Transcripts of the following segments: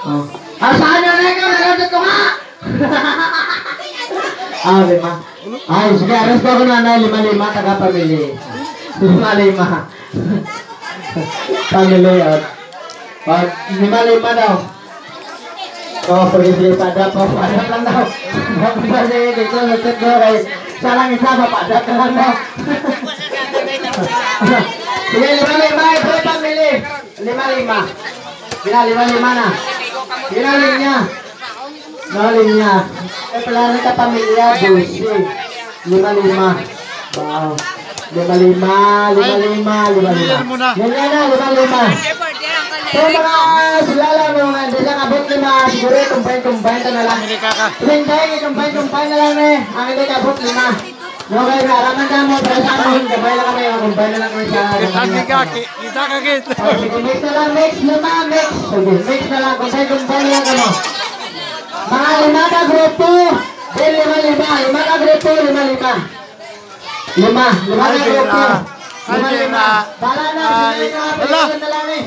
Oh. Saan yung ikaw? Nalagod ko nga! Lima. Ay, sige, aras ko na na, 5-5, taga-pamili. 5-5. Family out. 5-5 daw. Oh, sige, pada po. Padat lang daw. Sige, dito, lutot ko kay salang isa, papadat ka lang daw. Sige, 5-5, ito pamili. 5-5. Sige, 5-5 na. Sige na, linya. Linya. Pala na ka pamilya, 12. 5-5. Wow. 5-5. Ganyan na, 5-5. So mga silala mo nga, hindi lang abot 5. Siguro kumpay-kumpay ka na lang. Hindi, kumpay-kumpay na lang eh. Ang hindi ka abot 5. Okay, araman ka mo, pero sa amin, gabay lang kami, kumpay na lang kami sa... Kita kakit. Sige, mix na lang, mix. Sige, mix na lang, kumpay-kumpay na lang kami. Mga 5 ka grupo, then 5-5. 5 ka grupo, 5-5. 5 ka grupo. 5-5. Bala na, sige na lang eh.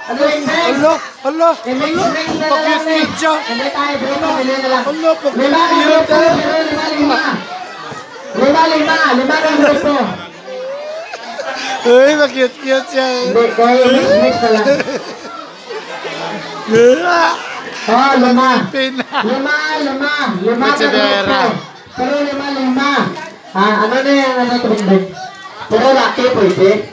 Ano yung mix? Hala. Mix na lang eh. Hindi tayo, grupo, hindi na lang. 5 ka grupo, 5-5. 5 ka grupo. Uy, ma-cute-cute siya. Hindi, kaya mix na lang. Oh, 5 ka grupo. Pero 5. Ano na yan, ano tumindog? Pero laki, pwede.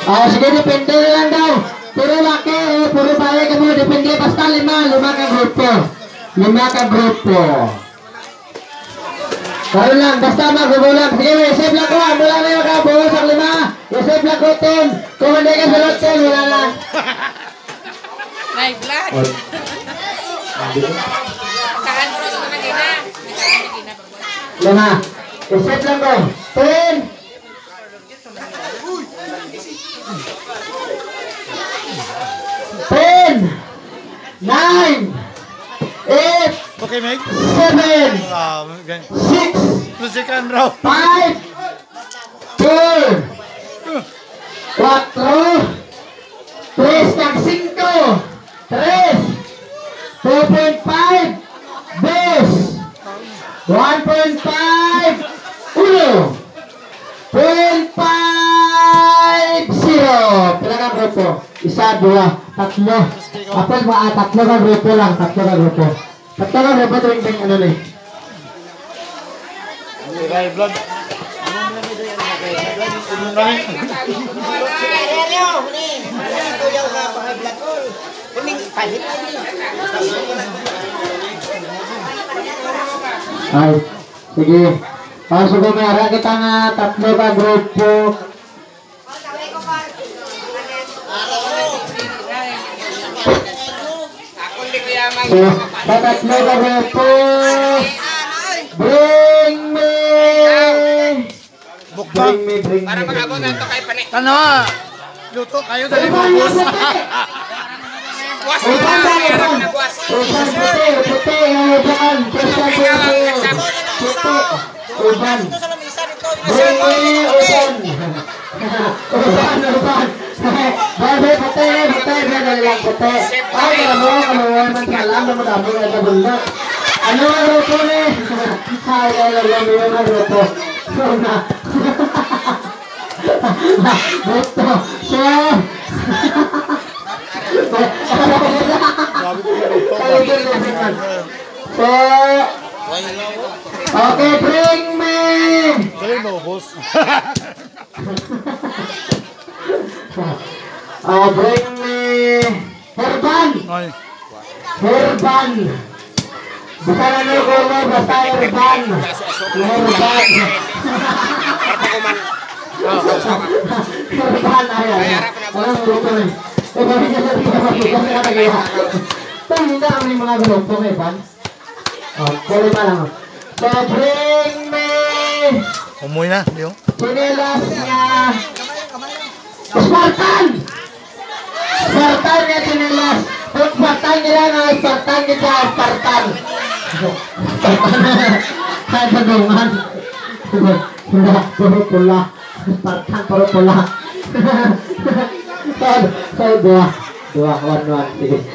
Sige, depende na lang daw. Pero laki, puro bayan ka mo, depende. Basta 5 ka grupo. 5 ka grupo. Karo lang, basta magbubulang. Sige, isip lang ko. Mula na yung makabuhos ang 5. Isip lang ko, 10. Kung hindi ka sulot, 10, wala na. Nay, blood. Kaan mo rin naman din na. Lima. Isip lang ko. 10. 10. 9. 8. Okay, Meg? 7. 6. Musikan raw. 5. 4. 4. 3 kag 5. 3. 2.5. 2. 1.5. 1. 0.5. 0. Pila ka grupo? 1, 2, 3. Apel ba? 3 ka grupo lang. 3 ka grupo. 3 ka grupo tuwing ano na eh. Ray vlog. Ay, sige. Sige, meron kita nga 3 ka grupo. So, sa 3 ka grupo, bring me. Bukbang. Bring me. Para makabot na ito kay Pane. Tanawa. Luto kayo dali mo boss. Buwas mo na. Mayroon na buwas. Puti. Uban. Bring me uban. Uban. Babe, puti. Ay, alam mo, dami na nabulak. Ano ang grupo ni? Ay, alam mo yung grupo. So na. Beto. So. So. Okay, bring me. Dali mo boss. Bring me. Herban. Ay. Herban. Bukan ano ko mo, basta Herban. Herban. Herban ayan. Walang grupo eh. Bakit niya sabi ka mag-grupo na kagaya? Ito, hindi na kami mga grupo eh, Ban. Puli pa lang. So, bring me. Umuwi na, di oh. Sinilas niya. Spartan! Spartan niya sinilas. Kung Spartan nila nga, Spartan kita, Spartan. Kaya bagungan. Puro pula. Spartan, puro pula. So, dua. Dua, one. Sige.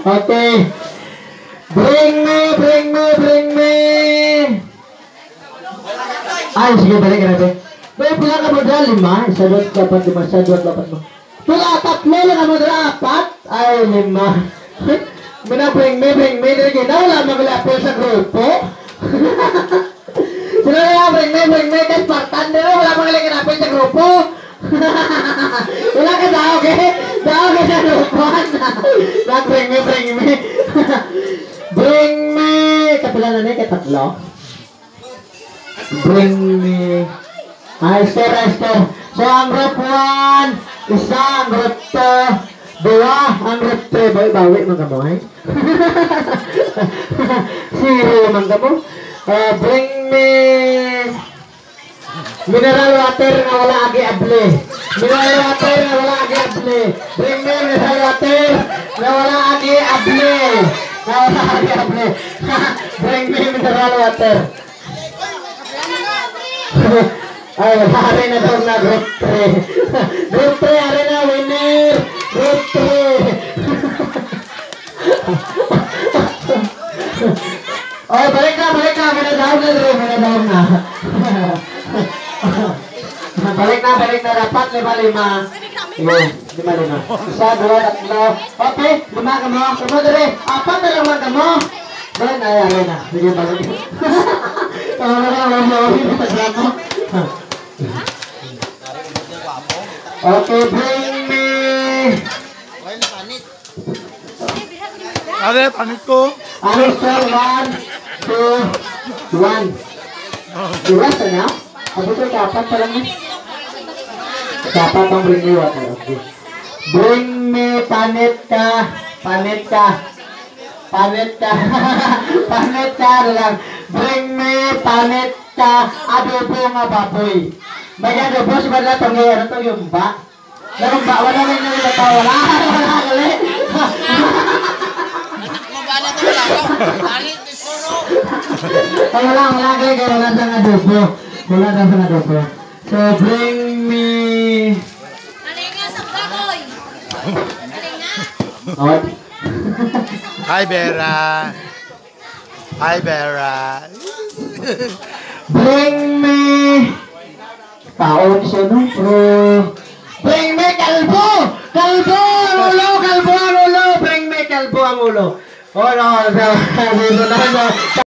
Okay. Bring me. Ay, sige, balik natin. Pero pila ka mo dala, 5. Sadot, dapat 5. Sadot, dapat mo. Pila, 3 lang ka mo dala, 4. Ay, 5. Muna, bring me. Wala maglapil sa grupo. Sino na, bring me. Kahit Spartan nila, wala maglapil sa grupo. Wala ka daw, okay? Daw ka sa grupuan. Bring me. Bring me. Kapila na niya, kay 3. Bring me. Score. So, ang group 1, isa, ang group 2, 2, ang group 3. Bawi mga mo, eh? Zero mga mo. Bring me. Mineral water na wala agi able. Bring me mineral water na wala agi able. Bring me mineral water. Ay, hari na daw na group 3. Group 3, hari na winner. Group 3. Oh, balik na. Manadaw na. Balik na. Dapat 5. Yun, 5. Isa, 2, 3. Okay, 5 ka mo. Sunod rin. 4 na lang ka mo. Balik na. Sige, balik. Okay, bring me. Are, panit ko. Sir, 1, 2, 1. Diwas na? Sabi ko, 4 pa lang. 4 ang bring me water. Okay. Bring me, panit ka. Panit ka lang. Bring me, panit ka. Adobo nga baboy. May adobo si Badla itong ngayon. Ito yung ba? Wala rin na nila tawa. Wala gali. Mabala ito lang. Alit, isuro. Wala gali. Wala sang adobo. So, bring me. Aling nga sa baboy. Aling nga. Out. Hi, Vera. Bring me. Taon siya no, bro. Bring me kalbo ang ulo. Bring me kalbo ang ulo. Oh no,